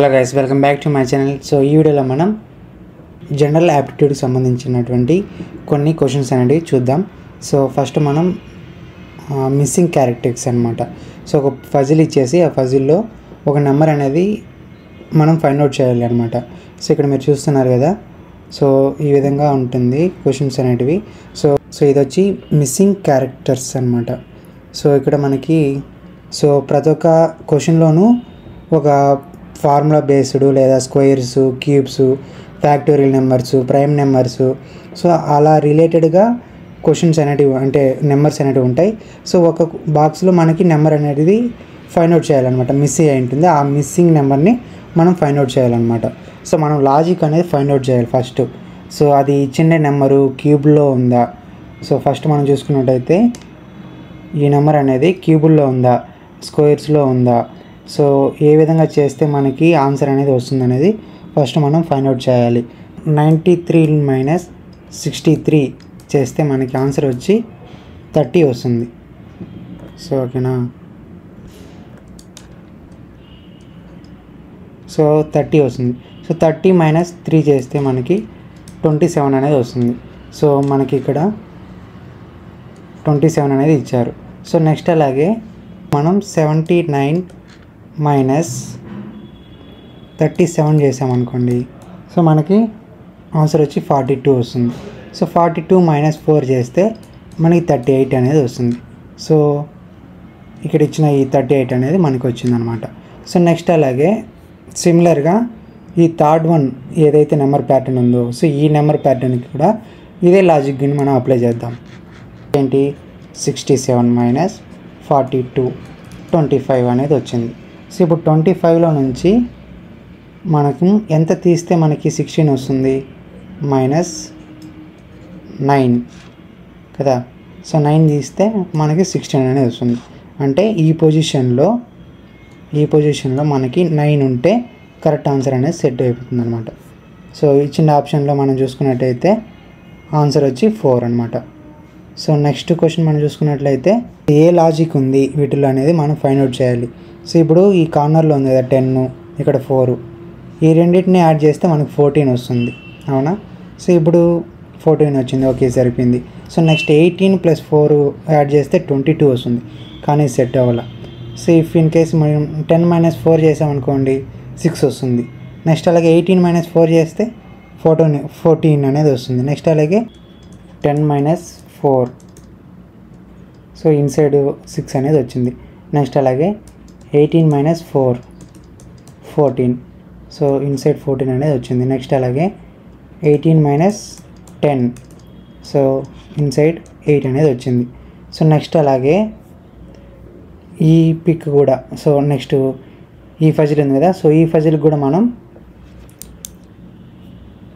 Hello guys, welcome back to my channel. So ఈ వీడియోలో మనం జనరల్ యాప్టిట్యూడ్కి సంబంధించినటువంటి కొన్ని క్వశ్చన్స్ అనేవి చూద్దాం. సో ఫస్ట్ మనం మిస్సింగ్ క్యారెక్టర్స్ అనమాట. సో ఒక ఫజిల్ ఇచ్చేసి ఆ ఫజిల్లో ఒక నెంబర్ అనేది మనం ఫైండ్ అవుట్ చేయాలి అనమాట. సో ఇక్కడ మీరు చూస్తున్నారు కదా, సో ఈ విధంగా ఉంటుంది క్వశ్చన్స్ అనేటివి. సో ఇది వచ్చి మిస్సింగ్ క్యారెక్టర్స్ అనమాట. సో ఇక్కడ మనకి ప్రతి ఒక్క క్వశ్చన్లోనూ ఒక ఫార్ములా బేస్డ్ లేదా squares, cubes, factorial numbers, prime numbers, so అలా రిలేటెడ్గా క్వశ్చన్స్ అనేటివి అంటే నెంబర్స్ అనేటివి ఉంటాయి. సో ఒక బాక్స్లో మనకి నెంబర్ అనేది ఫైండ్ అవుట్ చేయాలన్నమాట. మిస్ అయి ఉంటుంది, ఆ మిస్సింగ్ నెంబర్ని మనం ఫైండ్ అవుట్ చేయాలన్నమాట. సో మనం లాజిక్ అనేది ఫైండ్ అవుట్ చేయాలి ఫస్ట్. సో అది చిన్న నెంబరు క్యూబ్లో ఉందా, సో ఫస్ట్ మనం చూసుకున్నట్టయితే ఈ నెంబర్ అనేది క్యూబుల్లో ఉందా, స్క్వేర్స్లో ఉందా, సో ఏ విధంగా చేస్తే మనకి ఆన్సర్ అనేది వస్తుంది అనేది ఫస్ట్ మనం ఫైండ్ అవుట్ చేయాలి. 93 - 63 చేస్తే మనకి ఆన్సర్ వచ్చి 30 వస్తుంది. సో ఓకేనా, సో 30 వస్తుంది. సో 30 - 3 చేస్తే మనకి 27 అనేది వస్తుంది. సో మనకి ఇక్కడ 27 అనేది ఇచ్చారు. సో నెక్స్ట్ అలాగే మనం 79 - 37 చేసామనుకోండి, సో మనకి ఆన్సర్ వచ్చి 42 వస్తుంది. సో 42 - 4 చేస్తే మనకి 38 అనేది వస్తుంది. సో ఇక్కడ ఇచ్చిన ఈ 38 అనేది మనకి వచ్చిందనమాట. సో నెక్స్ట్ అలాగే సిమిలర్గా ఈ థర్డ్ వన్ ఏదైతే నెంబర్ ప్యాటర్న్ ఉందో, సో ఈ నెంబర్ ప్యాటర్న్కి కూడా ఇదే లాజిక్ని మనం అప్లై చేద్దాం. ఏంటి, 67 - 42 25 అనేది వచ్చింది. సో ఇప్పుడు 25లో నుంచి మనకు ఎంత తీస్తే మనకి 16 వస్తుంది, -9 కదా. సో 9 తీస్తే మనకి 16 అనేది వస్తుంది. అంటే ఈ పొజిషన్లో మనకి 9 ఉంటే కరెక్ట్ ఆన్సర్ అనేది సెట్ అయిపోతుంది అనమాట. సో ఇచ్చిన ఆప్షన్లో మనం చూసుకున్నట్టయితే ఆన్సర్ వచ్చి 4 అనమాట. సో నెక్స్ట్ క్వశ్చన్ మనం చూసుకున్నట్లయితే ఏ లాజిక్ ఉంది వీటిలో అనేది మనం ఫైండ్ అవుట్ చేయాలి. సో ఇప్పుడు ఈ కార్నర్లో ఉంది కదా 10, ఇక్కడ 4, ఈ రెండింటిని యాడ్ చేస్తే మనకు 14 వస్తుంది, అవునా. సో ఇప్పుడు 14 వచ్చింది, ఓకే సరిపోయింది. సో నెక్స్ట్ 18 + 4 యాడ్ చేస్తే 22 వస్తుంది, కానీ సెట్ అవ్వాలి. సో ఇఫ్ ఇన్ కేస్ మనం 10 - 4 చేసామనుకోండి 6 వస్తుంది. నెక్స్ట్ అలాగే 18 - 4 చేస్తే 14 అనేది వస్తుంది. నెక్స్ట్ అలాగే 10 - 4, సో ఇన్సైడ్ 6 అనేది వచ్చింది. నెక్స్ట్ అలాగే 18 - 4 14, సో ఇన్సైడ్ 14 అనేది వచ్చింది. నెక్స్ట్ అలాగే 18 - 10, సో ఇన్సైడ్ 8 అనేది వచ్చింది. సో నెక్స్ట్ అలాగే ఈ పిక్ కూడా, సో నెక్స్ట్ ఈ ఫజిల్ ఉంది కదా, సో ఈ ఫజిల్కి కూడా మనం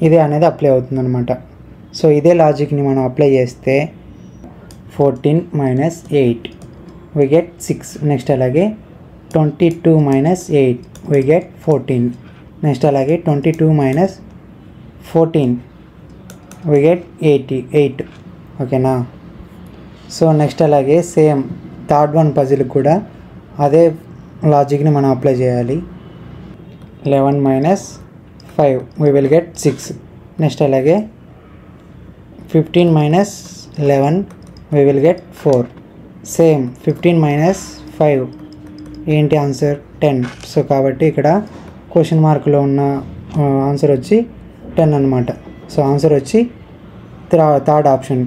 ఇదే అనేది అప్లై అవుతుంది అనమాట. సో ఇదే లాజిక్ని మనం అప్లై చేస్తే 14 - 8 we get 6. నెక్స్ట్ అలాగే 22 - 8 we get 14. నెక్స్ట్ అలాగే 22 - 14 we get 88. ఓకేనా. సో నెక్స్ట్ అలాగే సేమ్ థర్డ్ వన్ పజిల్ కూడా అదే లాజిక్ని మనం అప్లై చేయాలి. 11 - 5 we will get 6. నెక్స్ట్ అలాగే 15 - 11 we will get 4. సేమ్ 15 - 5 ఏంటి ఆన్సర్ 10. సో కాబట్టి ఇక్కడ క్వశ్చన్ మార్క్లో ఉన్న ఆన్సర్ వచ్చి 10 అనమాట. సో ఆన్సర్ వచ్చి third option.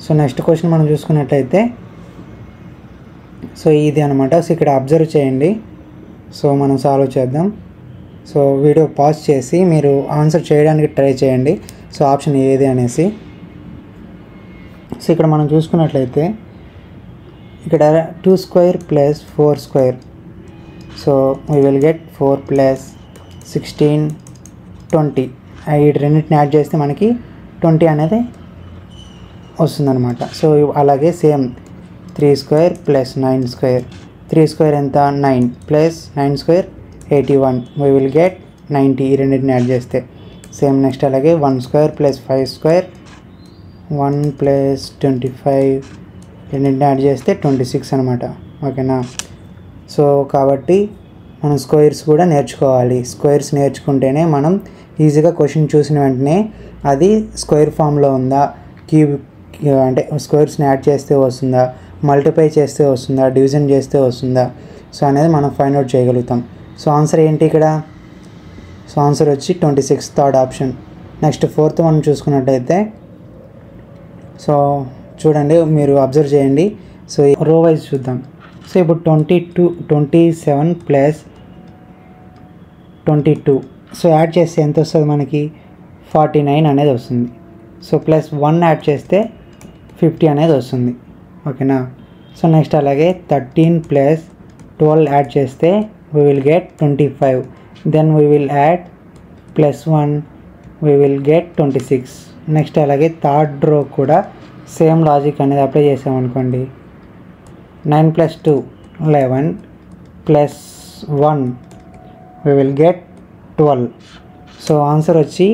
So next question మనం చూసుకున్నట్లయితే సో ఇది అనమాట. సో ఇక్కడ అబ్జర్వ్ చేయండి. సో మనం సాల్వ్ చేద్దాం. సో వీడియో పాజ్ చేసి మీరు ఆన్సర్ చేయడానికి ట్రై చేయండి, సో ఆప్షన్ ఏది అనేసి. సో ఇక్కడ మనం చూసుకున్నట్లయితే ఇక్కడ 2² + 4², సో వీ విల్ గెట్ 4 + 16 20. ఈ రెండింటిని యాడ్ చేస్తే మనకి 20 అనేది వస్తుందన్నమాట. సో అలాగే సేమ్ 3² + 9², 3² ఎంత 9 + 9² 81, వీ విల్ గెట్ 90. ఈ రెండింటిని యాడ్ చేస్తే సేమ్. నెక్స్ట్ అలాగే 1² + 5², 1 + 25, రెండింటిని యాడ్ చేస్తే 26 అనమాట. ఓకేనా. సో కాబట్టి మనం స్క్వేర్స్ కూడా నేర్చుకోవాలి. స్క్వేర్స్ నేర్చుకుంటేనే మనం ఈజీగా క్వశ్చన్ చూసిన వెంటనే అది స్క్వేర్ ఫామ్లో ఉందా, క్యూబ్ అంటే స్క్వేర్స్ని యాడ్ చేస్తే వస్తుందా, మల్టిప్లై చేస్తే వస్తుందా, డివిజన్ చేస్తే వస్తుందా, సో అనేది మనం ఫైండ్ అవుట్ చేయగలుగుతాం. సో ఆన్సర్ ఏంటి ఇక్కడ? సో ఆన్సర్ వచ్చి 26, third option. Next fourth one చూసుకున్నట్టయితే సో చూడండి, మీరు అబ్జర్వ్ చేయండి. సో రో వైజ్ చూద్దాం. సో ఇప్పుడు 27 ప్లస్ 22 సో యాడ్ చేస్తే ఎంత వస్తుంది మనకి? 49 అనేది వస్తుంది. సో ప్లస్ 1 యాడ్ చేస్తే 50 అనేది వస్తుంది. ఓకేనా? సో నెక్స్ట్ అలాగే 13 ప్లస్ 12 యాడ్ చేస్తే we will get 25. then we will add plus 1 we will get 26. Next అలాగే థర్డ్ రో కూడా సేమ్ లాజిక్ అనేది అప్లై చేసామనుకోండి. 9 plus 2 11 plus 1 we will get 12. So answer వచ్చి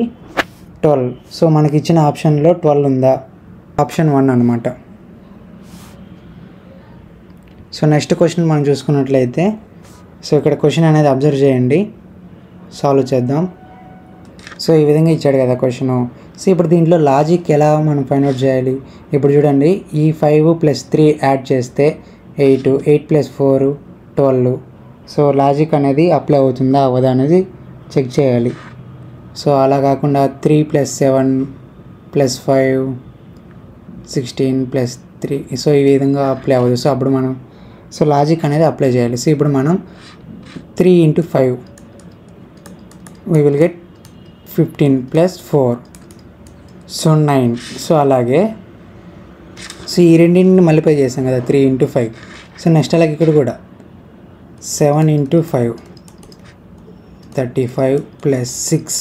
12. సో మనకి ఇచ్చిన ఆప్షన్లో 12 ఉందా? ఆప్షన్ 1 అనమాట. సో నెక్స్ట్ క్వశ్చన్ మనం చూసుకున్నట్లయితే సో ఇక్కడ క్వశ్చన్ అనేది అబ్జర్వ్ చేయండి, సాల్వ్ చేద్దాం. సో ఈ విధంగా ఇచ్చాడు కదా క్వశ్చను. సో ఇప్పుడు దీంట్లో లాజిక్ ఎలా మనం ఫైండ్ అవుట్ చేయాలి? ఇప్పుడు చూడండి, ఈ 5 ప్లస్ 3 యాడ్ చేస్తే 8, 8 ప్లస్ 4 12. సో లాజిక్ అనేది అప్లై అవుతుందా అవ్వదా అనేది చెక్ చేయాలి. సో అలా కాకుండా 3 ప్లస్ 7 ప్లస్ 5 16 ప్లస్ 3 సో ఈ విధంగా అప్లై అవ్వదు. సో అప్పుడు మనం సో లాజిక్ అనేది అప్లై చేయాలి. సో ఇప్పుడు మనం 3 into 5 we will get 15 plus 4 so 9. So అలాగే సో ఈ రెండింటిని మల్టిప్లై చేసాం కదా 3 into 5. సో నెక్స్ట్ అలాగే ఇక్కడ కూడా 7 into 5 35 plus 6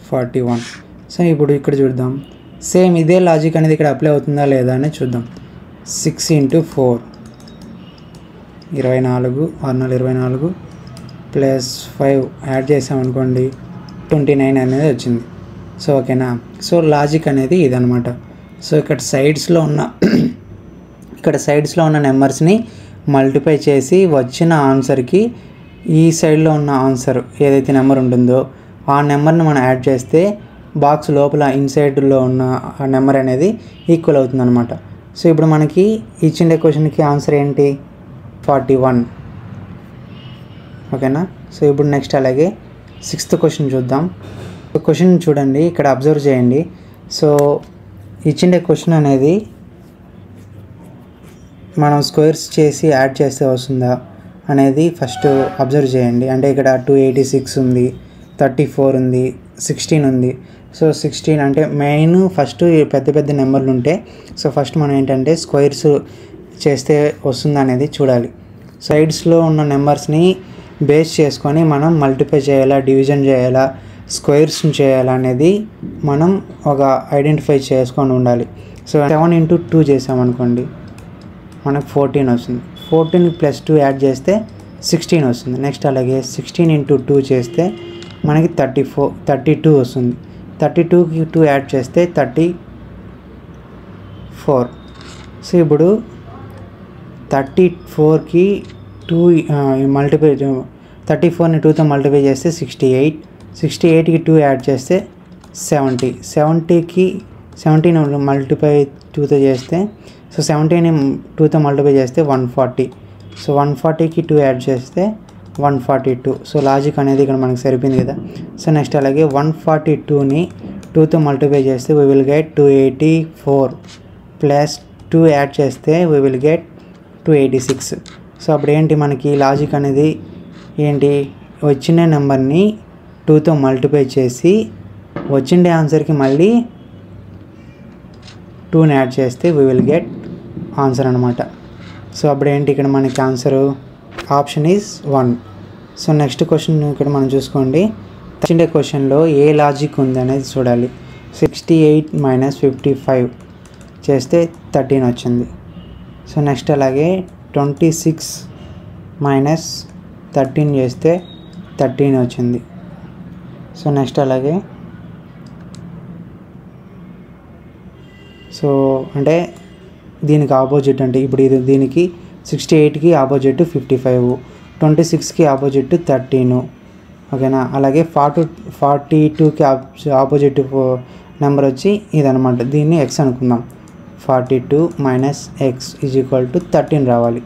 41. సో ఇప్పుడు ఇక్కడ చూద్దాం, సేమ్ ఇదే లాజిక్ అనేది ఇక్కడ అప్లై అవుతుందా లేదా అని చూద్దాం. 6 into 4 24 24 ప్లస్ 5 యాడ్ చేసామనుకోండి 29 అనేది వచ్చింది. సో ఓకేనా? సో లాజిక్ అనేది ఇదనమాట. సో ఇక్కడ సైడ్స్లో ఉన్న నెంబర్స్ని మల్టిప్లై చేసి వచ్చిన ఆన్సర్కి ఈ సైడ్లో ఉన్న ఆన్సర్ ఏదైతే నెంబర్ ఉంటుందో ఆ నెంబర్ని మనం యాడ్ చేస్తే బాక్స్ లోపల ఇన్సైడ్లో ఉన్న ఆ నెంబర్ అనేది ఈక్వల్ అవుతుంది అనమాట. సో ఇప్పుడు మనకి ఇచ్చిన క్వశ్చన్కి ఆన్సర్ ఏంటి? 41. ఓకేనా? సో ఇప్పుడు నెక్స్ట్ అలాగే 6th క్వశ్చన్ చూద్దాం. క్వశ్చన్ చూడండి, ఇక్కడ అబ్జర్వ్ చేయండి. సో ఇచ్చిన క్వశ్చన్ అనేది మనం స్క్వేర్స్ చేసి యాడ్ చేస్తే వస్తుందా అనేది ఫస్ట్ అబ్జర్వ్ చేయండి. అంటే ఇక్కడ 286 ఉంది, 34 ఉంది, 16 ఉంది. సో 16 అంటే మెయిన్ ఫస్ట్ పెద్ద పెద్ద నెంబర్లు ఉంటే సో ఫస్ట్ మనం ఏంటంటే స్క్వేర్స్ చేస్తే వస్తుందా అనేది చూడాలి. సైడ్స్లో ఉన్న నెంబర్స్ని బేస్ చేసుకొని మనం మల్టిప్లై చేయాలా, డివిజన్ చేయాలా, స్క్వేర్స్ని చేయాలా అనేది మనం ఒక ఐడెంటిఫై చేసుకొని ఉండాలి. సో 7 into 2 చేసామనుకోండి మనకు 14 వస్తుంది. 14 ప్లస్ 2 యాడ్ చేస్తే 16 వస్తుంది. నెక్స్ట్ అలాగే 16 into 2 చేస్తే మనకి 32 వస్తుంది. 32కి 2 యాడ్ చేస్తే 34. సో ఇప్పుడు 34కి 2 మల్టిప్లై 34ని 2తో మల్టిప్లై చేస్తే 68. 68కి 2 యాడ్ చేస్తే 70. 70కి 17 మల్టిప్లై 2తో చేస్తే సో 17ని 2తో మల్టిప్లై చేస్తే 140. సో 140కి 2 యాడ్ చేస్తే 142. సో లాజిక్ అనేది ఇక్కడ మనకు సరిపోయింది కదా. సో నెక్స్ట్ అలాగే 142ని 2తో మల్టిప్లై చేస్తే we will get 284 plus 2 add చేస్తే we will get 286. సో అప్పుడు ఏంటి మనకి లాజిక్ అనేది ఏంటి? వచ్చిన నెంబర్ని 2తో మల్టిప్లై చేసి వచ్చిండే ఆన్సర్కి మళ్ళీ 2ని యాడ్ చేస్తే we will get ఆన్సర్ అనమాట. సో అప్పుడు ఏంటి ఇక్కడ మనకి answer? Option is 1. So next question ఇక్కడ మనం చూసుకోండి. వచ్చిండే క్వశ్చన్లో ఏ లాజిక్ ఉంది అనేది చూడాలి. 68 - 55 చేస్తే 13 వచ్చింది. సో నెక్స్ట్ అలాగే 26 - 13 చేస్తే 13 వచ్చింది. సో నెక్స్ట్ అలాగే సో అంటే దీనికి ఆపోజిట్ అంటే ఇప్పుడు ఇది దీనికి 68కి ఆపోజిట్ 55, 26కి ఆపోజిట్ 13, ఓకేనా. అలాగే 42కి ఆపోజిట్ నెంబర్ వచ్చి ఇదనమాట. దీన్ని x అనుకుందాం. 42 minus X is equal to 13 రావాలి,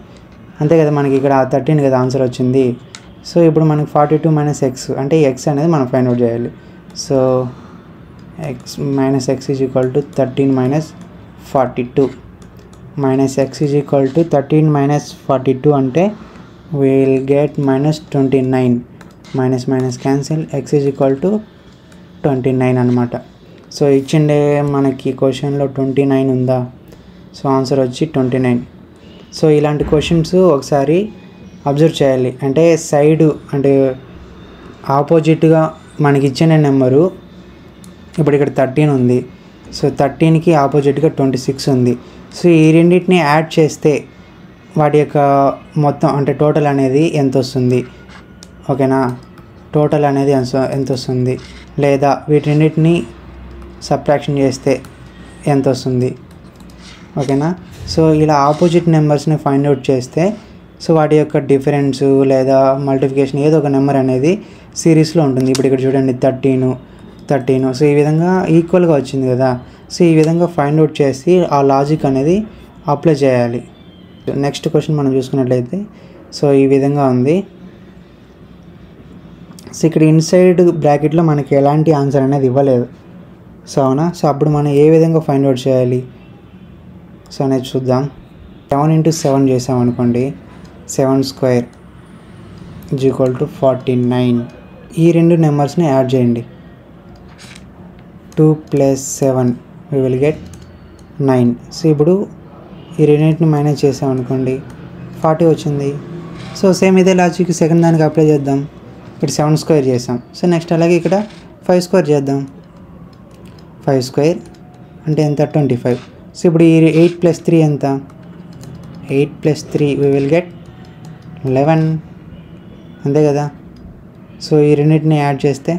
అంతే కదా. మనకి ఇక్కడ 13 కదా ఆన్సర్ వచ్చింది. సో ఇప్పుడు మనకి 42 మైనస్ ఎక్స్ అంటే ఎక్స్ అనేది మనం ఫైండ్ అవుట్ చేయాలి. So X minus X is equal to 13 minus 42 minus X is equal to 13 minus 42 అంటే will get minus 29, minus minus cancel, X is equal to 29 అనమాట. So ఇచ్చిండే మనకి క్వశ్చన్లో 29 ఉందా? సో ఆన్సర్ వచ్చి 29. సో ఇలాంటి క్వశ్చన్స్ ఒకసారి observe చేయాలి. అంటే సైడు అంటే ఆపోజిట్గా మనకి ఇచ్చిన నెంబరు ఇప్పుడు ఇక్కడ 13 ఉంది. సో 13కి ఆపోజిట్గా 26 ఉంది. సో ఈ రెండింటిని యాడ్ చేస్తే వాటి యొక్క మొత్తం అంటే టోటల్ అనేది ఎంత వస్తుంది, ఓకేనా. టోటల్ అనేది ఎంత వస్తుంది, లేదా వీటిన్నిటిని సబ్ట్రాక్షన్ చేస్తే ఎంత వస్తుంది, ఓకేనా. సో ఇలా ఆపోజిట్ నెంబర్స్ని ఫైండ్ అవుట్ చేస్తే సో వాటి యొక్క డిఫరెన్స్ లేదా మల్టిప్లికేషన్ ఏదో ఒక నెంబర్ అనేది సిరీస్లో ఉంటుంది. ఇప్పుడు ఇక్కడ చూడండి 13. సో ఈ విధంగా ఈక్వల్గా వచ్చింది కదా. సో ఈ విధంగా ఫైండ్ అవుట్ చేసి ఆ లాజిక్ అనేది అప్లై చేయాలి. నెక్స్ట్ క్వశ్చన్ మనం చూసుకున్నట్లయితే సో ఈ విధంగా ఉంది. సో ఇక్కడ ఇన్సైడ్ బ్రాకెట్లో మనకి ఎలాంటి ఆన్సర్ అనేది ఇవ్వలేదు. సో అవునా. సో అప్పుడు మనం ఏ విధంగా ఫైండ్ అవుట్ చేయాలి సో అనేది చూద్దాం. 7 into 7 చేసామనుకోండి, 7 square ఈజ్ ఈక్వల్ టు 49. ఈ రెండు నెంబర్స్ని యాడ్ చేయండి. 2 + 7 we will get 9. సో ఇప్పుడు ఈ రెండింటిని మైనస్ చేసామనుకోండి 40 వచ్చింది. సో సేమ్ ఇదే లాజిక్ సెకండ్ దానికి అప్లై చేద్దాం. ఇక్కడ 7 square చేసాం. సో నెక్స్ట్ అలాగే ఇక్కడ 5 square చేద్దాం. 5 square అంటే ఎంత? 25. సో ఇప్పుడు ఈ 8 + 3 ఎంత? 8 + 3 we will get 11, అంతే కదా. సో ఈ రెండింటిని యాడ్ చేస్తే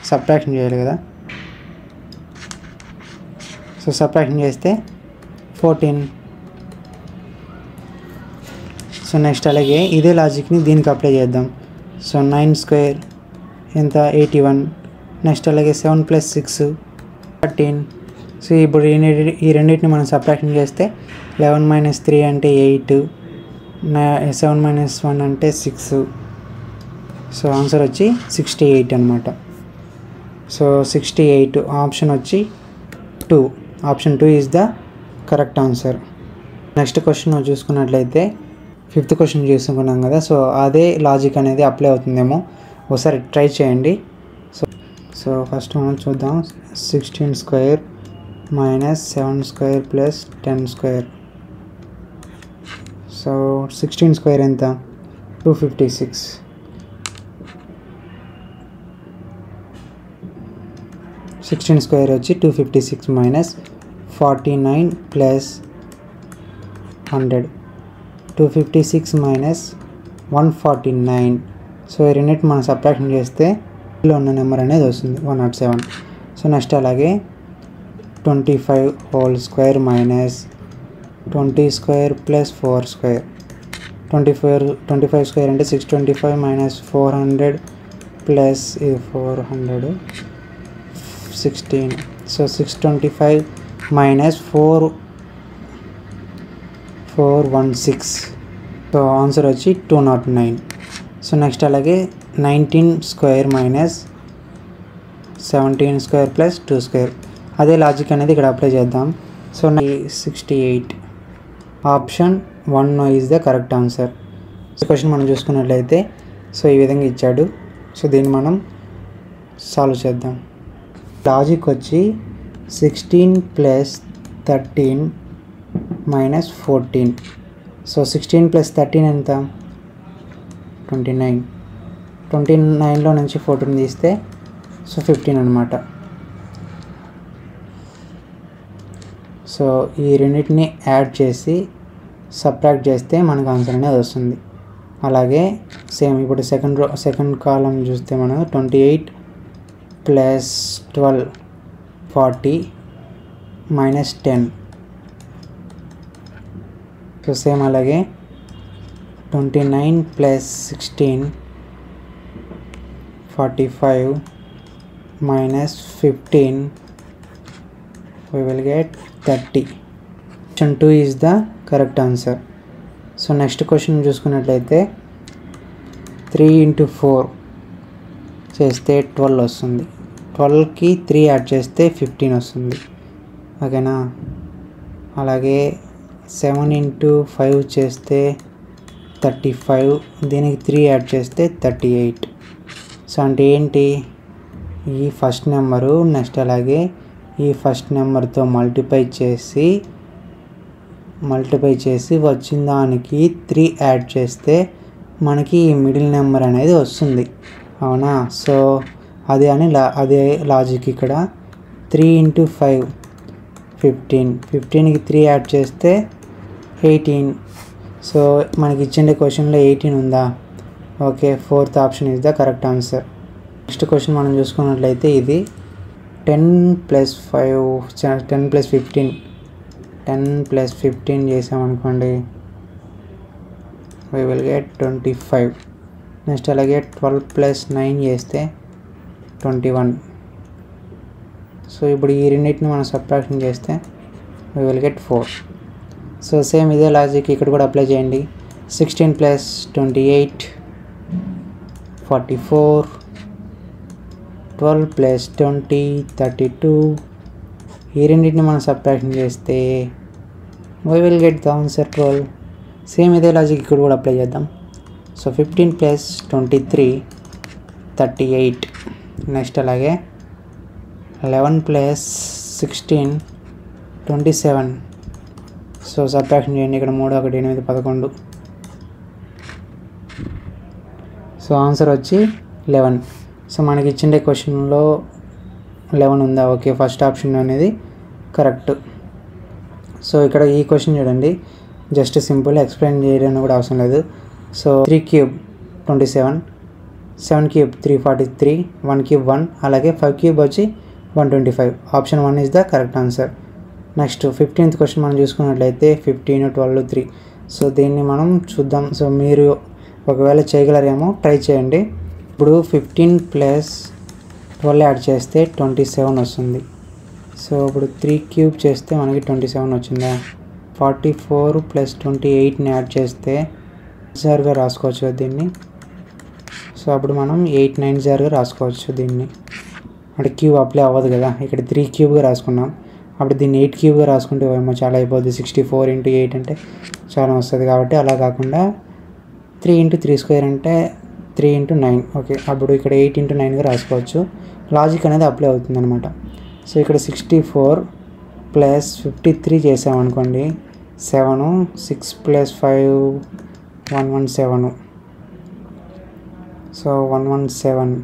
సబ్ట్రాక్షన్ చేయాలి కదా. సో సబ్ట్రాక్షన్ చేస్తే 14. సో నెక్స్ట్ అలాగే ఇదే లాజిక్ని దీనికి అప్లై చేద్దాం. సో 9 square ఎంత? 81. నెక్స్ట్ అలాగే 7 + 6 13. సో ఇప్పుడు ఈ రెండింటిని మనం సబ్ట్రాక్షన్ చేస్తే 11 - 3 అంటే 8, 7 - 1 అంటే 6. సో ఆన్సర్ వచ్చి 68 అనమాట. సో 68 ఆప్షన్ వచ్చి 2. Option 2 is the correct answer. Next question చూసుకున్నట్లయితే 5th క్వశ్చన్ చూసుకున్నాం కదా. సో అదే లాజిక్ అనేది అప్లై అవుతుందేమో ఒకసారి ట్రై చేయండి. సో ఫస్ట్ మనం చూద్దాం. 16 square minus 7 square plus 10 square. So 16 square ఎంత? 256. 16 square వచ్చి 256 మైనస్ 49 ప్లస్ 100. 256 మైనస్ 149. సో ఈ రెండింటిని మనం సబ్ట్రాక్షన్ చేస్తే లో ఉన్న నెంబర్ అనేది వస్తుంది 107. సో నెక్స్ట్ అలాగే 25 whole square minus 20 square plus 4 square. 25 square అంటే 625 minus 400 plus 400 16. So 625 minus 416. So answer వచ్చి 209. సో నెక్స్ట్ అలాగే 19 square minus 17 square plus 2 square. అదే లాజిక్ అనేది ఇక్కడ అప్లై చేద్దాం. So 68. Option 1 is the correct answer. So question మనం చూసుకున్నట్లయితే సో ఈ విధంగా ఇచ్చాడు. సో దీన్ని మనం సాల్వ్ చేద్దాం. లాజిక్ వచ్చి 16 + 13 మైనస్ 14. సో 16 + 13 ఎంత? 29. 29లో నుంచి 14 తీస్తే సో 15 అనమాట. సో ఈ రెండింటిని యాడ్ చేసి సబ్ట్రాక్ట్ చేస్తే మనకు ఆన్సర్ అనేది వస్తుంది. అలాగే సేమ్ ఇప్పుడు సెకండ్ కాలం చూస్తే మనం 28 + 12 40 మైనస్ 10. సో సేమ్ అలాగే 29 plus 16 45 minus 15 we will get 30. Option 2 is the correct answer. So next question చూసుకున్నట్లయితే 3 into 4 చేస్తే 12 వస్తుంది. 12కి 3 యాడ్ చేస్తే 15 వస్తుంది. ఓకేనా? అలాగే 7 into 5 చేస్తే 35, దీనికి 3 యాడ్ చేస్తే 38. సో అంటే ఏంటి, ఈ ఫస్ట్ నెంబరు నెక్స్ట్ అలాగే ఈ ఫస్ట్ నెంబర్తో మల్టిప్లై చేసి వచ్చిన దానికి 3 యాడ్ చేస్తే మనకి ఈ మిడిల్ నెంబర్ అనేది వస్తుంది. అవునా? సో అదే లాజిక్ ఇక్కడ. 3 into 5 15, 15కి 3 యాడ్ చేస్తే 18. సో మనకి ఇచ్చిన క్వశ్చన్లో 18 ఉందా? Okay, 4th option is the correct answer. Next question మనం చూసుకున్నట్లయితే ఇది 10 plus 15 చేసామనుకోండి, we will get 25. నెక్స్ట్ అలాగే 12 plus 9 చేస్తే 21. సో ఇప్పుడు ఈ రెండింటిని మనం సబ్ట్రాక్షన్ చేస్తే we will get 4. So same ఇదే లాజిక్ ఇక్కడ కూడా అప్లై చేయండి. 16 plus 28 44, 12 plus 20 32. ఈ రెండింటిని మనం సబ్ట్రాక్షన్ చేస్తే we will get the answer 12. Same ఇదే లాజిక్ ఇక్కడ కూడా అప్లై చేద్దాం. So 15 plus 23 38. నెక్స్ట్ అలాగే 11 plus 16 27. సో సబ్ట్రాక్షన్ చేయండి. ఇక్కడ 3 1 8 11. సో ఆన్సర్ వచ్చి 11. సో మనకి ఇచ్చిండే క్వశ్చన్లో 11 ఉందా? ఓకే, ఫస్ట్ ఆప్షన్ అనేది కరెక్ట్. సో ఇక్కడ ఈ క్వశ్చన్ చూడండి, జస్ట్ సింపుల్, ఎక్స్ప్లెయిన్ చేయడానికి కూడా అవసరం లేదు. సో 3 cube 27, 7 cube 343, 1 cube 1, అలాగే 5 cube వచ్చి 125. Option 1 is the correct answer. Next 15th question మనం చూసుకున్నట్లయితే 15 12 3. సో దీన్ని మనం చూద్దాం. సో మీరు ఒకవేళ చేయగలరేమో ట్రై చేయండి. ఇప్పుడు 15 plus 12 యాడ్ చేస్తే 27 వస్తుంది. సో ఇప్పుడు 3 cube చేస్తే మనకి 27 వచ్చిందా? 44 plus 28ని యాడ్ చేస్తే 9గా రాసుకోవచ్చు దీన్ని. సో అప్పుడు మనం 8 9గా రాసుకోవచ్చు దీన్ని. అంటే క్యూబ్ అప్లై అవ్వదు కదా, ఇక్కడ 3 cube రాసుకున్నాం. అప్పుడు దీన్ని 8 cube రాసుకుంటే ఏమో చాలా అయిపోద్ది. 64 into 8 అంటే చాలా వస్తుంది. కాబట్టి అలా కాకుండా 3 into 3 square అంటే 3 into 9. ఓకే, అప్పుడు ఇక్కడ 8 into 9గా రాసుకోవచ్చు. లాజిక్ అనేది అప్లై అవుతుంది అనమాట. సో ఇక్కడ 64 plus 53 చేసామనుకోండి 7, 6 plus 5 117. సో 117.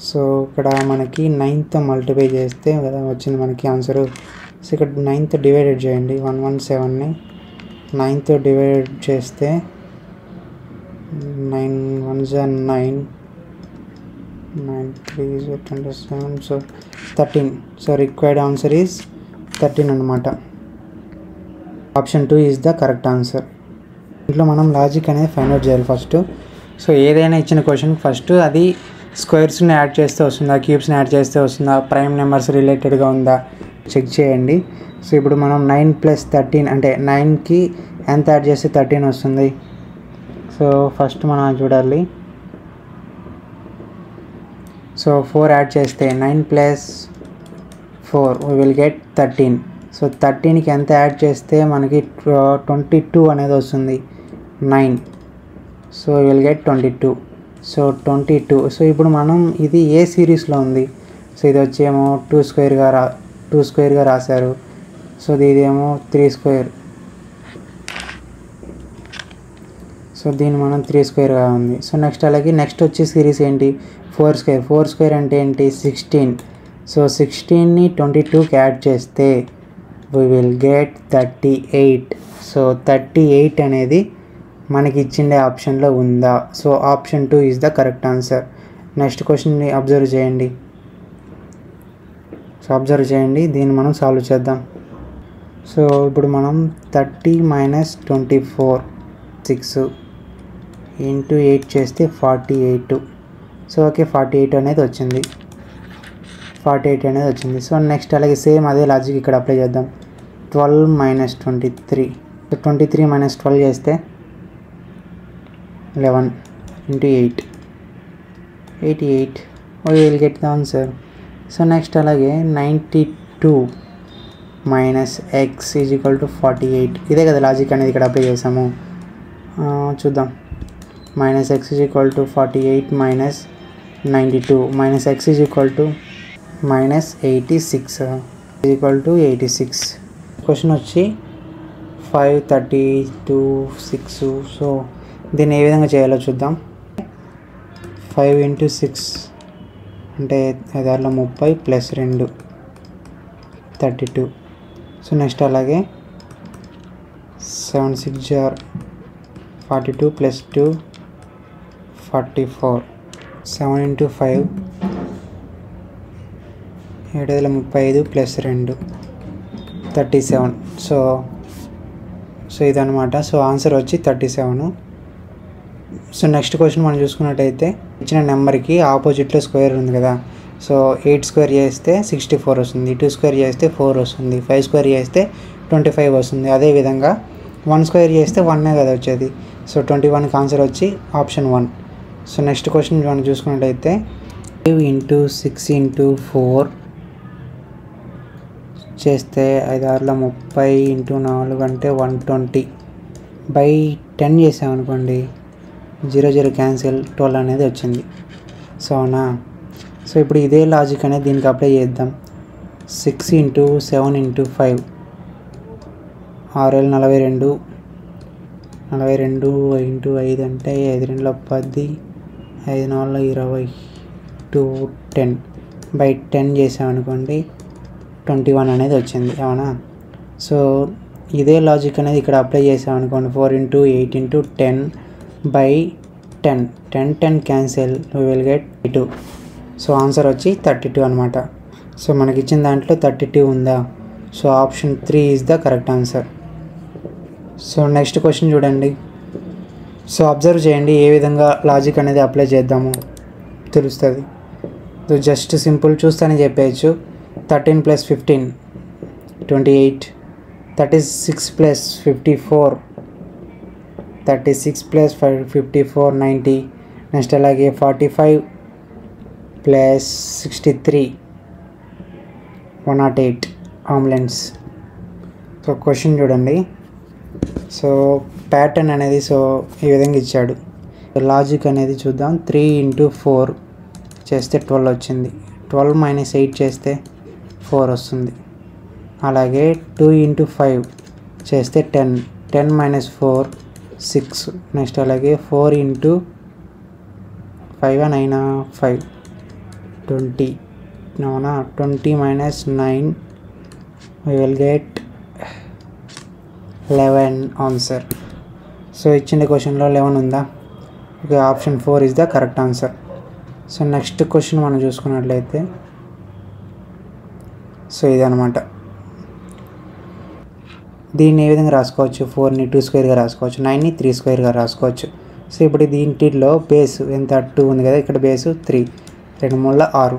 సో ఇక్కడ మనకి 9th మల్టిప్లై చేస్తే కదా వచ్చింది మనకి ఆన్సరు. సో ఇక్కడ 9th డివైడెడ్ చేయండి. 117ని 9th డివైడెడ్ చేస్తే 9 1s are 9, 9 3s are 27. So 13. So required answer is 13 అనమాట. Option 2 is the correct answer. ఇంట్లో మనం లాజిక్ అనేది ఫైండ్ అవుట్ చేయాలి ఫస్ట్. సో ఏదైనా ఇచ్చిన క్వశ్చన్ ఫస్ట్ అది స్క్వేర్స్ని యాడ్ చేస్తే వస్తుందా, క్యూబ్స్ని యాడ్ చేస్తే వస్తుందా, ప్రైమ్ నెంబర్స్ రిలేటెడ్గా ఉందా చెక్ చేయండి. సో ఇప్పుడు మనం 9 plus 13 అంటే 9కి ఎంత యాడ్ చేస్తే 13 వస్తుంది. సో ఫస్ట్ మనం చూడాలి. సో 4 యాడ్ చేస్తే 9 plus 4 we will get 13. So 13కి ఎంత యాడ్ చేస్తే మనకి 22 అనేది వస్తుంది. 9. So we will get 22. So 22. So ఇప్పుడు మనం ఇది ఏ సిరీస్లో ఉంది? సో ఇది వచ్చేమో 2 స్క్వేర్గా రాశారు. సో ఇదేమో 3 స్క్వేర్. సో దీన్ని మనం 3 స్క్వేర్గా ఉంది. సో నెక్స్ట్ అలాగే నెక్స్ట్ వచ్చే సిరీస్ ఏంటి? 4 స్క్వేర్. 4 స్క్వేర్ అంటే ఏంటి? 16. సో 16ని 22కి యాడ్ చేస్తే we will get 38. సో 38 అనేది మనకి ఇచ్చిండే ఆప్షన్లో ఉందా? So option 2 is the correct answer. Next క్వశ్చన్ని అబ్జర్వ్ చేయండి. సో అబ్జర్వ్ చేయండి, దీన్ని మనం సాల్వ్ చేద్దాం. సో ఇప్పుడు మనం 30 - 24 6 ఇంటూ 8 చేస్తే 48. సో ఓకే 48 అనేది వచ్చింది. 48 అనేది వచ్చింది. సో నెక్స్ట్ అలాగే సేమ్ అదే లాజిక్ ఇక్కడ అప్లై చేద్దాం. 12 మైనస్ 23. సో 23 మైనస్ 12 చేస్తే 11 into 8, 88. we will get the answer. So next అలాగే 92 minus X is equal to 48. ఇదే కదా లాజిక్ అనేది ఇక్కడ అప్లై చేసాము. చూద్దాం. Minus X is equal to 48 minus 92 minus X is equal to minus 86 is equal to 86. Question వచ్చి 5, 32, 6. So దీన్ని ఏ విధంగా చేయాలో చూద్దాం. 5 ఇంటూ 6 అంటే 30 ప్లస్ 2 32. సో నెక్స్ట్ అలాగే 7 6 జార్ 42 ప్లస్ 2 44. 7 into 5 735 plus 2 37. సో ఇదనమాట. సో ఆన్సర్ వచ్చి 37. సో నెక్స్ట్ క్వశ్చన్ మనం చూసుకున్నట్టయితే ఇచ్చిన నెంబర్కి ఆపోజిట్లో స్క్వేర్ ఉంది కదా. సో 8 స్క్వేర్ చేస్తే 64 వస్తుంది, 2 స్క్వేర్ చేస్తే 4 వస్తుంది, 5 స్క్వేర్ చేస్తే 25 వస్తుంది. అదేవిధంగా 1 స్క్వేర్ చేస్తే 1 కదా వచ్చేది. సో 21కి ఆన్సర్ వచ్చి ఆప్షన్ 1. సో నెక్స్ట్ క్వశ్చన్ మనం చూసుకున్నట్టయితే 5 ఇంటూ 6 ఇంటూ 4 చేస్తే 5 6 30 ఇంటూ 4 అంటే 120 బై 10 చేసామనుకోండి 0 క్యాన్సిల్ 12 అనేది వచ్చింది. సో అవునా. సో ఇప్పుడు ఇదే లాజిక్ అనేది దీనికి అప్లై చేద్దాం. 6 ఇంటూ 7 ఇంటూ 5 6 42 42 ఇంటూ 5 అంటే 5 2 10 5 4 20 2 10 బై 10 చేసామనుకోండి 21 అనేది వచ్చింది. అవునా. సో ఇదే లాజిక్ అనేది ఇక్కడ అప్లై చేసామనుకోండి. 4 into 8 into 10 by 10 cancel we will get 32. So answer వచ్చి 32 అనమాట. సో మనకి ఇచ్చిన దాంట్లో 32 ఉందా. So option 3 is the correct answer. So next question చూడండి. సో అబ్జర్వ్ చేయండి ఏ విధంగా లాజిక్ అనేది అప్లై చేద్దాము తెలుస్తుంది. సో జస్ట్ సింపుల్ చూస్తేనే చెప్పేయచ్చు. 13 ప్లస్ 15 28, 36 ప్లస్ 54 36 ప్లస్ 54 90. నెక్స్ట్ అలాగే 45 ప్లస్ 63 108 ఆంబులెన్స్. సో క్వశ్చన్ చూడండి. సో ప్యాటర్న్ అనేది సో ఈ విధంగా ఇచ్చాడు. లాజిక్ అనేది చూద్దాం. 3 ఇంటూ 4 చేస్తే 12 వచ్చింది. 12 మైనస్ 8 చేస్తే 4 వస్తుంది. అలాగే 2 ఇంటూ 5 చేస్తే 10 మైనస్ 4 6. నెక్స్ట్ అలాగే 4 ఇంటూ 5 9 5 20. అవునా. 20 minus 9 we will get 11 answer. So ఇచ్చిన క్వశ్చన్లో 11 ఉందా. Okay option 4 is the correct answer. So next question మనం చూసుకున్నట్లయితే సో ఇదనమాట. దీన్ని ఏ విధంగా రాసుకోవచ్చు. 4ని 2 స్క్వేర్గా రాసుకోవచ్చు, 9ని 3 స్క్వేర్గా రాసుకోవచ్చు. సో ఇప్పుడు దీంట్లో బేస్ ఎంత 2 ఉంది కదా, ఇక్కడ బేసు 3, 2 3 6.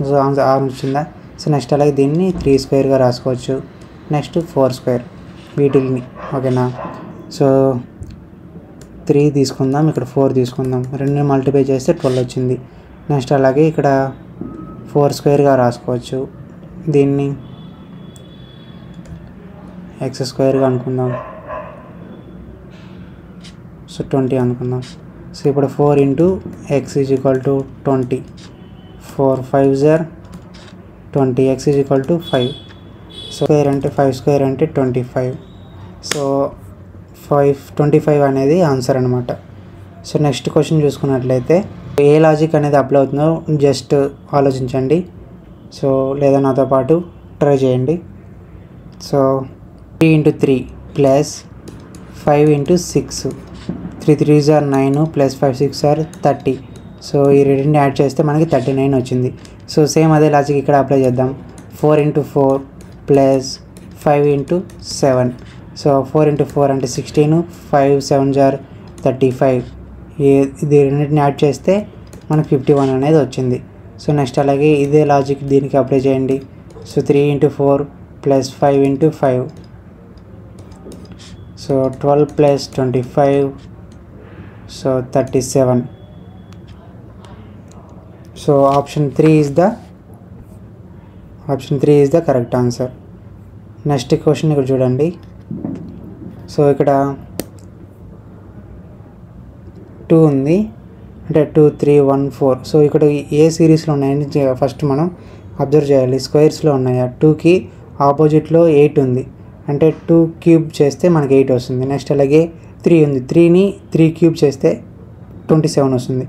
సో ఆన్సర్ 6 వచ్చిందా. సో నెక్స్ట్ అలాగే దీన్ని 3 స్క్వేర్గా రాసుకోవచ్చు. నెక్స్ట్ 4 స్క్వేర్ వీటిని. ఓకేనా. సో 3 తీసుకుందాం, ఇక్కడ 4 తీసుకుందాం. 2ని మల్టిప్లై చేస్తే 12 వచ్చింది. నెక్స్ట్ అలాగే ఇక్కడ 4 స్క్వేర్గా రాసుకోవచ్చు. దీన్ని ఎక్స్ స్క్వేర్గా అనుకుందాం. సో 20 అనుకుందాం. సో ఇప్పుడు 4 into x is equal to 20. 4 5 జార్ 20. X is equal to 5. So square అంటే 5 స్క్వేర్ అంటే 25. సో 25 అనేది ఆన్సర్ అనమాట. సో నెక్స్ట్ క్వశ్చన్ చూసుకున్నట్లయితే ఏ లాజిక్ అనేది అప్లై అవుతుందో జస్ట్ ఆలోచించండి. సో లేదా నాతో పాటు ట్రై చేయండి. So 3 into 3 plus 5 into 6. 3 3 or 9 plus 5 6 or 30. So ఈ రెండింటిని యాడ్ చేస్తే మనకి 39 వచ్చింది. సో సేమ్ అదే లాజిక్ ఇక్కడ అప్లై చేద్దాం. 4 into 4 plus 5 into 7. So 4 into 4 అంటే 16, 5 7 జార్ 35 ఇది రెండింటిని యాడ్ చేస్తే మనకు 51 అనేది వచ్చింది. సో నెక్స్ట్ అలాగే ఇదే లాజిక్ దీనికి అప్లై చేయండి. So 3 × 4 + 5 × 5, so 12 + 25, so 37. So option 3 is the correct answer. Next question ఇక్కడ చూడండి. సో ఇక్కడ 2 ఉంది, అంటే 2, 3, 1, 4. సో ఇక్కడ ఏ సిరీస్లో ఉన్నాయని ఫస్ట్ మనం అబ్జర్వ్ చేయాలి. స్క్వేర్స్లో ఉన్నాయా? 2కి ఆపోజిట్లో 8 ఉంది, అంటే 2 క్యూబ్ చేస్తే మనకి 8 వస్తుంది. నెక్స్ట్ అలాగే 3 ఉంది, 3ని 3 క్యూబ్ చేస్తే 27 వస్తుంది.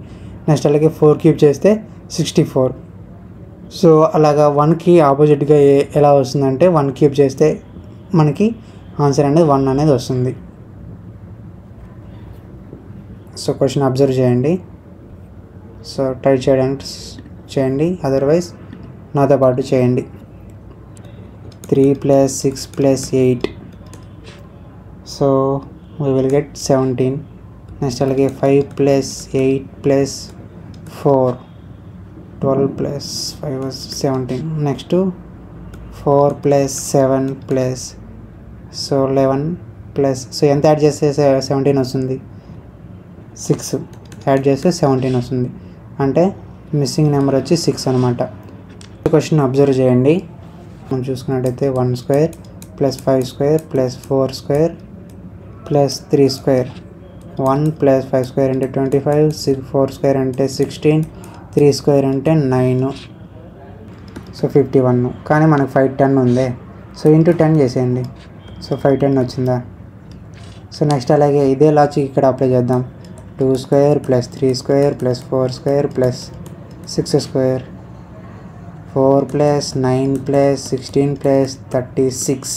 నెక్స్ట్ అలాగే 4 క్యూబ్ చేస్తే 64. సో అలాగా 1కి ఆపోజిట్గా ఎలా వస్తుందంటే 1 క్యూబ్ చేస్తే మనకి ఆన్సర్ అనేది 1 అనేది వస్తుంది. సో క్వశ్చన్ అబ్జర్వ్ చేయండి. సో ట్రై చేయడానికి చేయండి, అదర్వైజ్ నాతో పాటు చేయండి. 3 + 6 + 8, so we will get 17. Next అలాగే 5 + 8 + 4, 12 + 5 was 17. నెక్స్ట్ 4 + 7 + సో 11 + సో ఎంత యాడ్ చేస్తే 17 వస్తుంది? 6 యాడ్ చేస్తే 17 వస్తుంది, అంటే మిస్సింగ్ నెంబర్ వచ్చి 6 అనమాట. క్వశ్చన్ అబ్జర్వ్ చేయండి. మనం చూసుకున్నట్టయితే 1² + 5² + 4² + 3². 1 + 5² అంటే 25, 4² అంటే 16, 3² అంటే 9, సో 51. కానీ మనకు 510 ఉంది. సో ఇంటూ 10 చేసేయండి. సో 510 వచ్చిందా? సో నెక్స్ట్ అలాగే ఇదే లాజిక్ ఇక్కడ అప్లై చేద్దాం. 2² + 3² + 4² + 6², 4 + 9 + 16 + 36,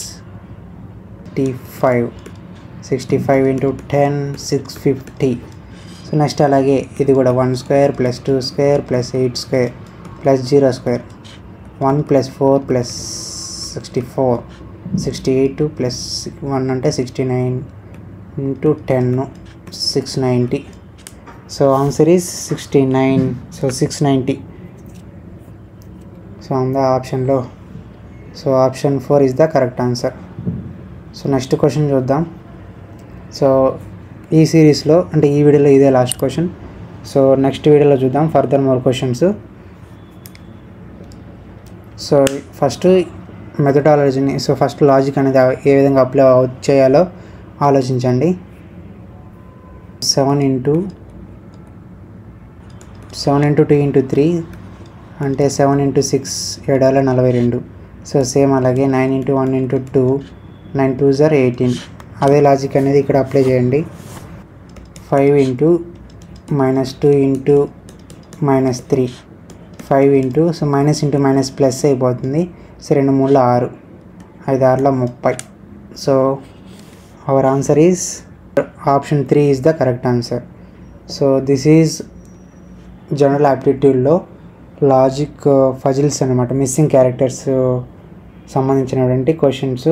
65 × 10, 650. సో నెక్స్ట్ అలాగే ఇది కూడా 1² + 2² + 8² + 0², 1 + 4 + 64, 68 + 1 అంటే 69 × 10, 690. So answer is 69. So 690. So ఉందా ఆప్షన్లో? So option 4 is the correct answer. So next question చూద్దాం. సో ఈ సిరీస్లో అంటే ఈ వీడియోలో ఇదే లాస్ట్ క్వశ్చన్. సో నెక్స్ట్ వీడియోలో చూద్దాం further more questions. So first మెథడాలజీని, సో ఫస్ట్ లాజిక్ అనేది ఏ విధంగా అప్లై చేయాలో ఆలోచించండి. 7 × 2 × 3 అంటే 7 × 6 7 42. సో సేమ్ అలాగే 9 × 1 × 2 9 2s are 18. అదే లాజిక్ అనేది ఇక్కడ అప్లై చేయండి. 5 × -2 × -3, 5 × so minus into minus plus అయిపోతుంది. So 2 3 6, 5 6 30. So our answer is option 3 is the correct answer. So this is general యాప్టిట్యూడ్లో లాజిక్ ఫజిల్స్ అనమాట, మిస్సింగ్ క్యారెక్టర్స్ సంబంధించినటువంటి క్వశ్చన్స్.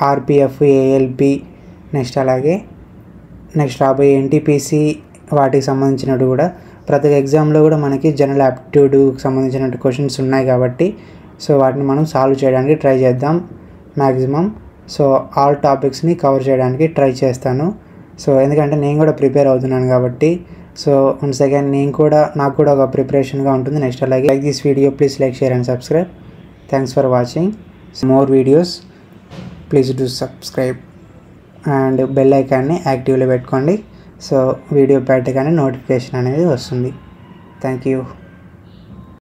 ఆర్పిఎఫ్, ఏఎల్పి, నెక్స్ట్ అలాగే next రాబోయే ఎన్టీపీసీ వాటికి సంబంధించినట్టు కూడా ప్రతి ఎగ్జామ్లో కూడా మనకి జనరల్ యాప్టిట్యూడ్కి సంబంధించినటువంటి క్వశ్చన్స్ ఉన్నాయి కాబట్టి సో వాటిని మనం సాల్వ్ చేయడానికి ట్రై చేద్దాం మ్యాక్సిమం. సో ఆల్ టాపిక్స్ని కవర్ చేయడానికి ట్రై చేస్తాను. సో ఎందుకంటే నేను కూడా ప్రిపేర్ అవుతున్నాను కాబట్టి సో వన్స్ అగైన్ నాకు కూడా ఒక ప్రిపరేషన్గా ఉంటుంది. నెక్స్ట్ అలాగే like this video, please like, share and subscribe. Thanks for watching more videos. Please do subscribe and bell ఐకాన్ని యాక్టివ్లో పెట్టుకోండి. సో వీడియో పెట్టగానే నోటిఫికేషన్ అనేది వస్తుంది. Thank you.